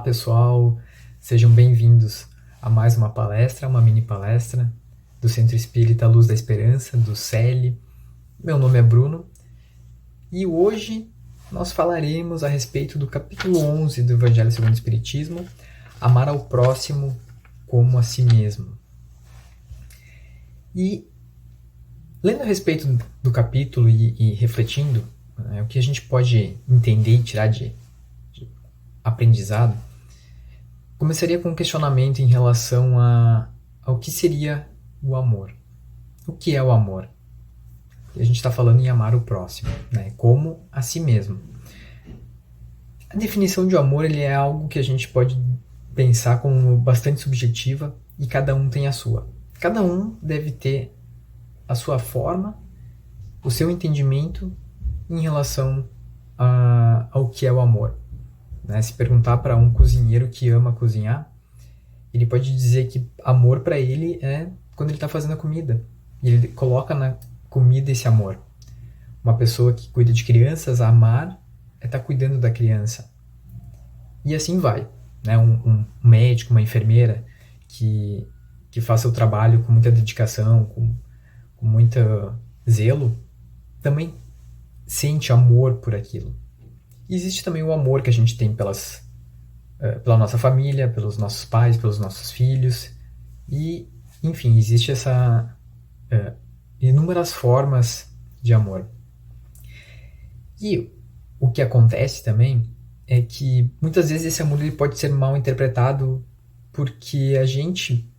pessoal, sejam bem-vindos a mais uma palestra, uma mini palestra do Centro Espírita Luz da Esperança, do CELE. Meu nome é Bruno e hoje nós falaremos a respeito do capítulo 11 do Evangelho segundo o Espiritismo, amar ao próximo como a si mesmo. E lendo a respeito do capítulo e refletindo, o que a gente pode entender e tirar de aprendizado, começaria com um questionamento em relação ao que seria o amor. O que é o amor? A gente está falando em amar o próximo, né? Como a si mesmo. A definição de amor ele é algo que a gente pode pensar como bastante subjetiva e cada um tem a sua. Cada um deve ter a sua forma, o seu entendimento em relação ao que é o amor. Né? Se perguntar para um cozinheiro que ama cozinhar, ele pode dizer que amor para ele é quando ele está fazendo a comida. E ele coloca na comida esse amor. Uma pessoa que cuida de crianças, amar é estar cuidando da criança. E assim vai. Né? Um médico, uma enfermeira que faça o trabalho com muita dedicação, com muito zelo, também sente amor por aquilo. E existe também o amor que a gente tem pela nossa família, pelos nossos pais, pelos nossos filhos. E, enfim, existe essa inúmeras formas de amor. E o que acontece também é que muitas vezes esse amor ele pode ser mal interpretado porque a gente,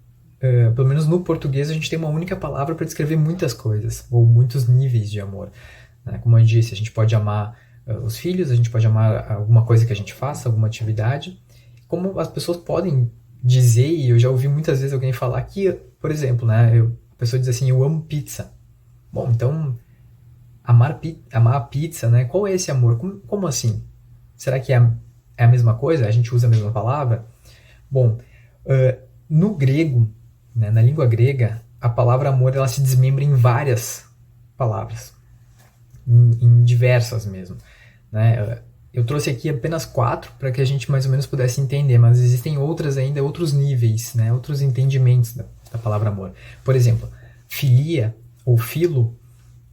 pelo menos no português, a gente tem uma única palavra para descrever muitas coisas, ou muitos níveis de amor. Né? Como eu disse, a gente pode amar os filhos, a gente pode amar alguma coisa que a gente faça, alguma atividade. Como as pessoas podem dizer, e eu já ouvi muitas vezes alguém falar que, por exemplo, né, a pessoa diz assim, eu amo pizza. Bom, então, amar a pizza, né, qual é esse amor? Como assim? Será que é a mesma coisa? A gente usa a mesma palavra? Bom, no grego, né, na língua grega, a palavra amor ela se desmembra em várias palavras, em diversas mesmo. Né? Eu trouxe aqui apenas 4 para que a gente mais ou menos pudesse entender, mas existem outras ainda, outros níveis, né? Outros entendimentos da palavra amor. Por exemplo, filia ou filo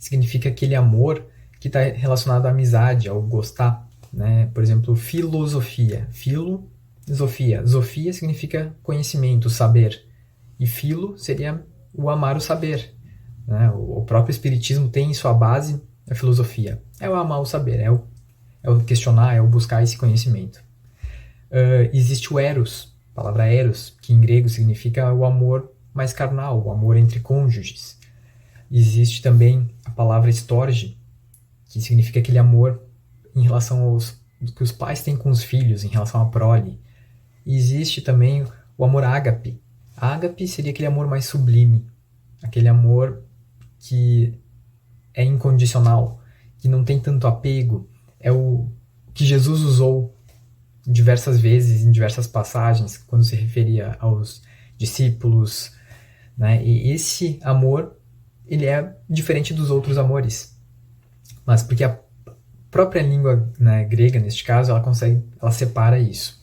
significa aquele amor que está relacionado à amizade, ao gostar. Né? Por exemplo, filosofia. Filosofia. Zofia significa conhecimento, saber. E filo seria o amar o saber. Né? O próprio Espiritismo tem em sua base a filosofia. É o amar o saber, é o questionar, é o buscar esse conhecimento. Existe o eros, a palavra eros, que em grego significa o amor mais carnal, o amor entre cônjuges. Existe também a palavra storge, que significa aquele amor em relação aos que os pais têm com os filhos, em relação à prole. E existe também o amor ágape. Ágape seria aquele amor mais sublime, aquele amor que é incondicional, que não tem tanto apego, é o que Jesus usou diversas vezes, em diversas passagens, quando se referia aos discípulos. Né? E esse amor, ele é diferente dos outros amores. Mas porque a própria língua, né, grega, neste caso, ela separa isso.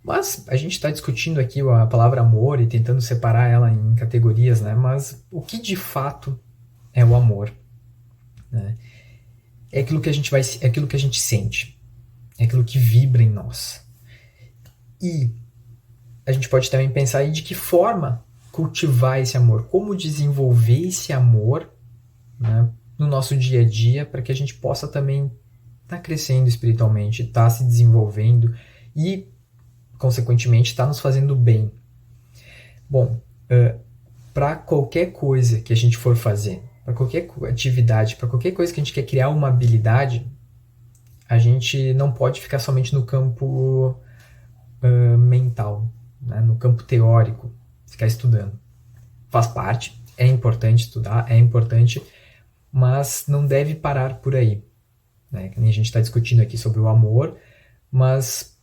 Mas a gente está discutindo aqui a palavra amor e tentando separar ela em categorias, né? Mas o que de fato é o amor? Né? É aquilo que a gente sente, é aquilo que vibra em nós. E a gente pode também pensar em de que forma cultivar esse amor, como desenvolver esse amor, né, no nosso dia a dia, para que a gente possa também estar crescendo espiritualmente, estar se desenvolvendo e, consequentemente, estar nos fazendo bem. Bom, para qualquer coisa que a gente for fazer, para qualquer atividade, para qualquer coisa que a gente quer criar uma habilidade, a gente não pode ficar somente no campo mental, né? No campo teórico, ficar estudando. Faz parte, é importante estudar, é importante, mas não deve parar por aí. Né? A gente está discutindo aqui sobre o amor, mas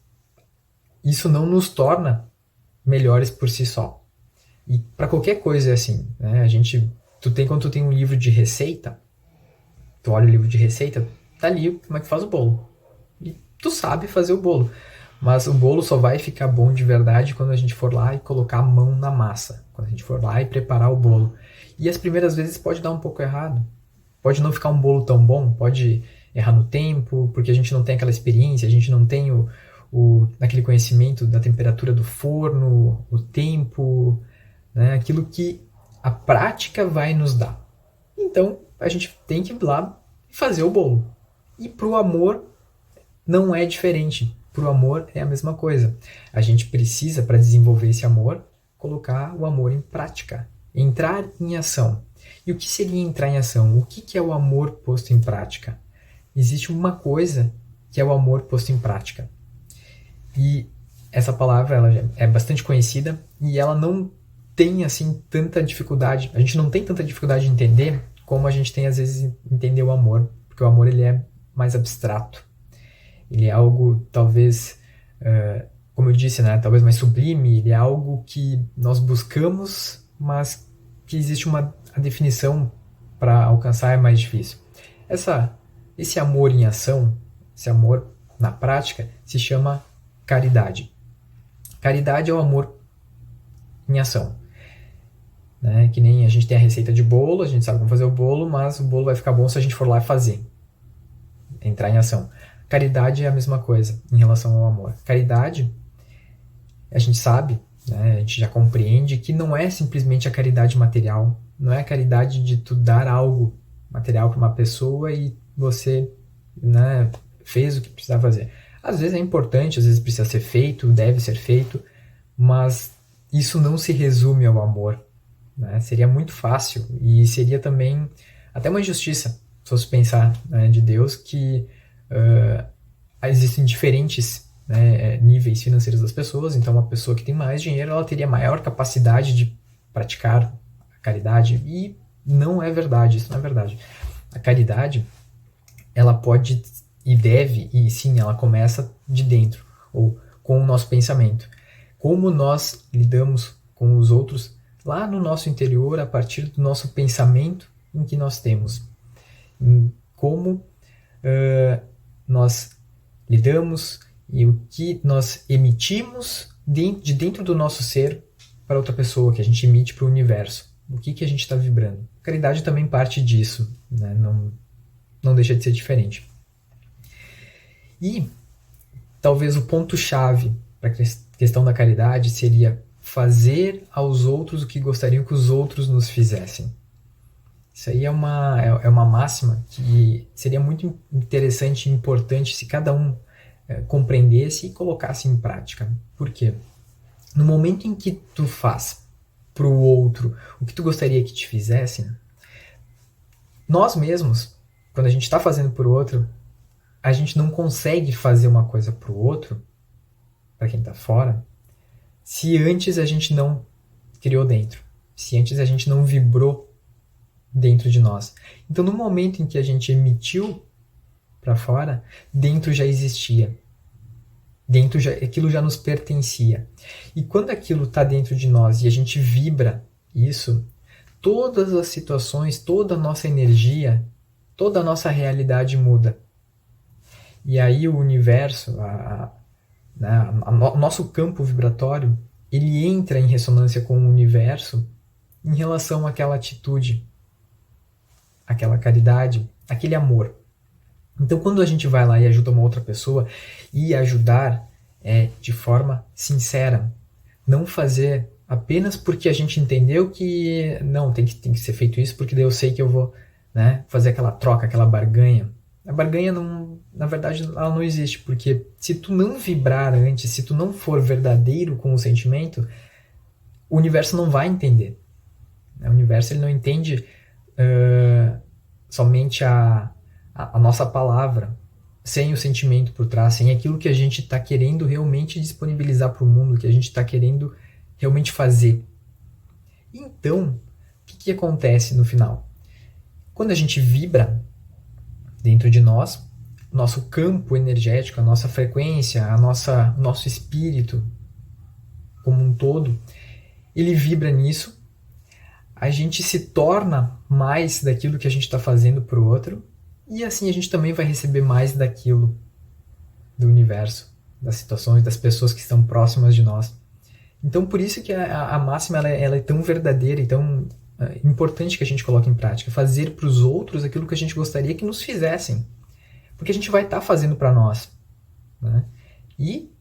isso não nos torna melhores por si só. E para qualquer coisa é assim, né? Quando tu tem um livro de receita, tu olha o livro de receita, tá ali como é que faz o bolo. E tu sabe fazer o bolo. Mas o bolo só vai ficar bom de verdade quando a gente for lá e colocar a mão na massa. Quando a gente for lá e preparar o bolo. E as primeiras vezes pode dar um pouco errado. Pode não ficar um bolo tão bom, pode errar no tempo, porque a gente não tem aquela experiência, a gente não tem aquele conhecimento da temperatura do forno, o tempo, né? Aquilo que a prática vai nos dar. Então, a gente tem que ir lá e fazer o bolo. E para o amor não é diferente. Para o amor é a mesma coisa. A gente precisa, para desenvolver esse amor, colocar o amor em prática. Entrar em ação. E o que seria entrar em ação? O que é o amor posto em prática? Existe uma coisa que é o amor posto em prática. E essa palavra ela é bastante conhecida e ela não tem assim tanta dificuldade. A gente não tem tanta dificuldade de entender como a gente tem às vezes entender o amor, porque o amor ele é mais abstrato. Ele é algo talvez, como eu disse, né, talvez mais sublime. Ele é algo que nós buscamos, mas que existe a definição para alcançar é mais difícil. Esse amor em ação, esse amor na prática, se chama caridade. Caridade é o amor em ação. Né? Que nem a gente tem a receita de bolo, a gente sabe como fazer o bolo, mas o bolo vai ficar bom se a gente for lá e fazer. Entrar em ação. Caridade é a mesma coisa em relação ao amor. Caridade, a gente sabe, né? A gente já compreende que não é simplesmente a caridade material, não é a caridade de tu dar algo material para uma pessoa e você, né, fez o que precisava fazer. Às vezes é importante, às vezes precisa ser feito, deve ser feito, mas isso não se resume ao amor. Né? Seria muito fácil e seria também até uma injustiça, se fosse pensar, né, de Deus, que existem diferentes, né, níveis financeiros das pessoas. Então uma pessoa que tem mais dinheiro, ela teria maior capacidade de praticar a caridade, e não é verdade, isso não é verdade. A caridade, ela pode e deve, e sim, ela começa de dentro, ou com o nosso pensamento. Como nós lidamos com os outros lá no nosso interior, a partir do nosso pensamento em que nós temos. Como nós lidamos e o que nós emitimos de dentro do nosso ser para outra pessoa, que a gente emite para o universo. O que a gente está vibrando. A caridade também parte disso, né? Não deixa de ser diferente. E talvez o ponto-chave para a questão da caridade seria fazer aos outros o que gostariam que os outros nos fizessem. Isso aí é uma máxima que seria muito interessante e importante se cada um compreendesse e colocasse em prática. Por quê? No momento em que tu faz para o outro o que tu gostaria que te fizessem, nós mesmos, quando a gente está fazendo por outro, a gente não consegue fazer uma coisa para o outro, para quem está fora, se antes a gente não criou dentro, se antes a gente não vibrou dentro de nós. Então, no momento em que a gente emitiu para fora, dentro já existia. Aquilo já nos pertencia. E quando aquilo está dentro de nós e a gente vibra isso, todas as situações, toda a nossa energia, toda a nossa realidade muda. E aí o universo, o nosso campo vibratório, ele entra em ressonância com o universo em relação àquela atitude, aquela caridade, aquele amor. Então, quando a gente vai lá e ajuda uma outra pessoa, e ajudar é de forma sincera, não fazer apenas porque a gente entendeu que não, tem que ser feito isso, porque daí eu sei que eu vou, né, fazer aquela troca, aquela barganha. A barganha, não, na verdade, ela não existe, porque se tu não vibrar antes, se tu não for verdadeiro com o sentimento, o universo não vai entender. O universo ele não entende somente a nossa palavra, sem o sentimento por trás, sem aquilo que a gente está querendo realmente disponibilizar para o mundo, que a gente está querendo realmente fazer. Então, o que acontece no final? Quando a gente vibra dentro de nós, nosso campo energético, a nossa frequência, nosso espírito como um todo, ele vibra nisso, a gente se torna mais daquilo que a gente está fazendo para o outro, e assim a gente também vai receber mais daquilo do universo. das situações, das pessoas que estão próximas de nós. Então, por isso que a máxima ela é tão verdadeira e tão importante que a gente coloque em prática. Fazer para os outros aquilo que a gente gostaria que nos fizessem. Porque a gente vai estar fazendo para nós. Né? E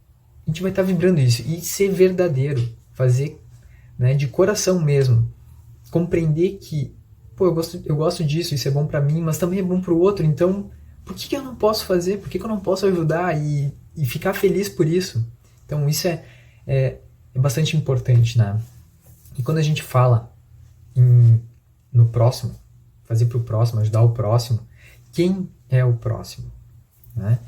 a gente vai estar vibrando isso. E ser verdadeiro. Fazer, né, de coração mesmo. Compreender que, pô, eu gosto disso, isso é bom para mim, mas também é bom para o outro. Então, por que eu não posso fazer? Por que eu não posso ajudar e ficar feliz por isso? Então, isso é bastante importante, né? E quando a gente fala no próximo, fazer para o próximo, ajudar o próximo, quem é o próximo? Né?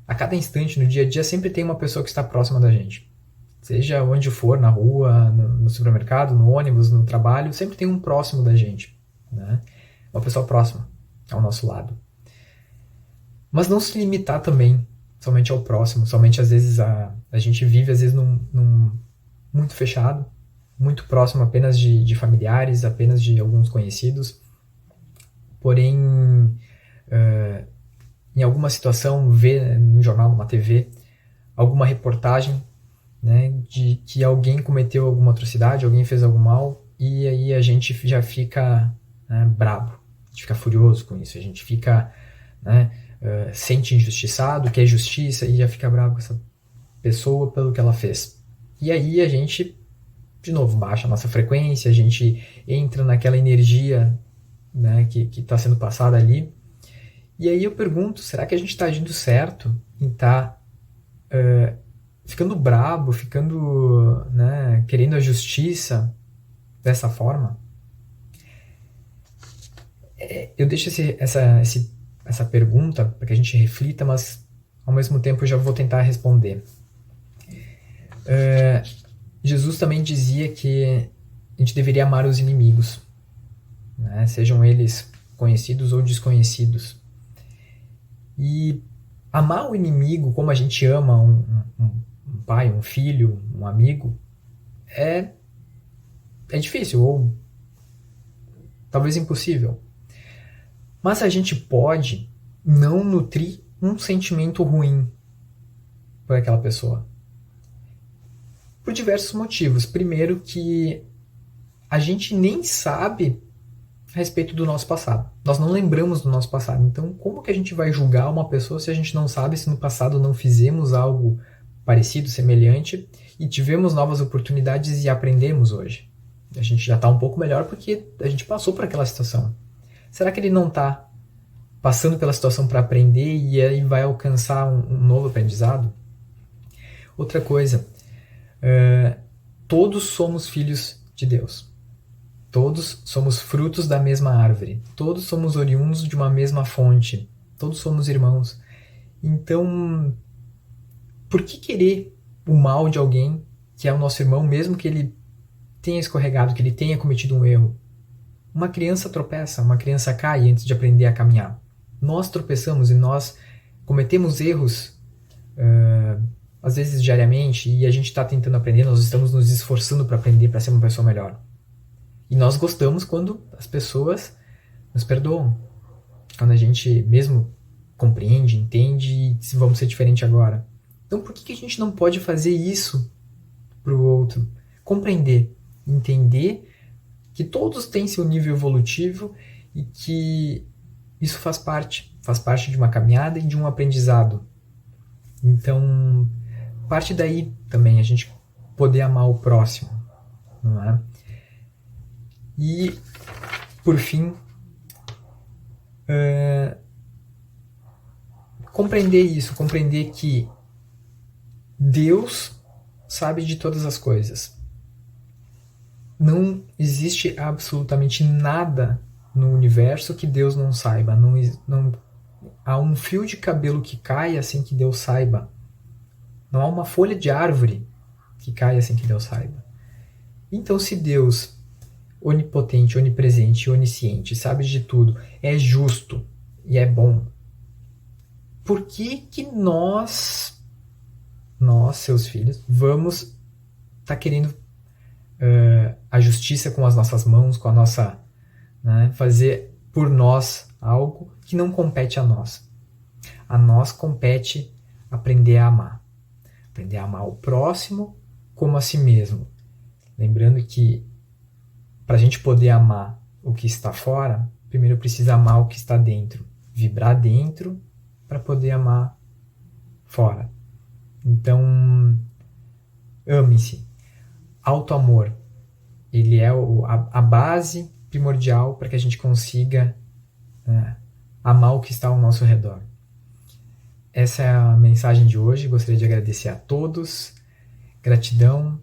A cada instante, no dia a dia, sempre tem uma pessoa que está próxima da gente. Seja onde for, na rua, no supermercado, no ônibus, no trabalho, sempre tem um próximo da gente. Né? Uma pessoa próxima ao nosso lado. Mas não se limitar também somente ao próximo. Somente às vezes a gente vive às vezes num muito fechado, muito próximo apenas de familiares, apenas de alguns conhecidos. Porém, em alguma situação, ver no jornal, numa TV, alguma reportagem, né, de que alguém cometeu alguma atrocidade, alguém fez algum mal, e aí a gente já fica, né, brabo, a gente fica furioso com isso, a gente fica, né, sente injustiçado, quer justiça e já fica bravo com essa pessoa pelo que ela fez. E aí a gente, de novo, baixa a nossa frequência, a gente entra naquela energia, né, que está sendo passada ali. E aí eu pergunto, será que a gente está agindo certo em estar ficando brabo, ficando, né, querendo a justiça dessa forma? Eu deixo essa pergunta para que a gente reflita, mas ao mesmo tempo eu já vou tentar responder. Jesus também dizia que a gente deveria amar os inimigos, né, sejam eles conhecidos ou desconhecidos. E amar o inimigo como a gente ama um pai, um filho, um amigo, é difícil, ou talvez impossível. Mas a gente pode não nutrir um sentimento ruim por aquela pessoa. Por diversos motivos. Primeiro que a gente nem sabe a respeito do nosso passado. Nós não lembramos do nosso passado. Então, como que a gente vai julgar uma pessoa se a gente não sabe se no passado não fizemos algo parecido, semelhante, e tivemos novas oportunidades e aprendemos hoje? A gente já está um pouco melhor porque a gente passou por aquela situação. Será que ele não está passando pela situação para aprender e aí vai alcançar um novo aprendizado? Outra coisa, todos somos filhos de Deus. Todos somos frutos da mesma árvore. Todos somos oriundos de uma mesma fonte. Todos somos irmãos. Então, por que querer o mal de alguém que é o nosso irmão, mesmo que ele tenha escorregado, que ele tenha cometido um erro? Uma criança tropeça, uma criança cai antes de aprender a caminhar. Nós tropeçamos e nós cometemos erros, às vezes diariamente, e a gente está tentando aprender, nós estamos nos esforçando para aprender, para ser uma pessoa melhor. E nós gostamos quando as pessoas nos perdoam. Quando a gente mesmo compreende, entende e vamos ser diferente agora. Então por que a gente não pode fazer isso para o outro? Compreender, entender que todos têm seu nível evolutivo e que isso faz parte de uma caminhada e de um aprendizado. Então, parte daí também a gente poder amar o próximo, não é? E, por fim, compreender que Deus sabe de todas as coisas. Não existe absolutamente nada no universo que Deus não saiba. Não há um fio de cabelo que caia sem que Deus saiba. Não há uma folha de árvore que caia sem que Deus saiba. Então, se Deus, onipotente, onipresente, onisciente, sabe de tudo, é justo e é bom, por que nós, seus filhos, vamos estar querendo a justiça com as nossas mãos, com a nossa, né, fazer por nós algo que não compete a nós? A nós compete aprender a amar. Aprender a amar o próximo como a si mesmo. Lembrando que para a gente poder amar o que está fora, primeiro precisa amar o que está dentro. Vibrar dentro para poder amar fora. Então, ame-se. Autoamor. Ele é a base primordial para que a gente consiga amar o que está ao nosso redor. Essa é a mensagem de hoje. Gostaria de agradecer a todos. Gratidão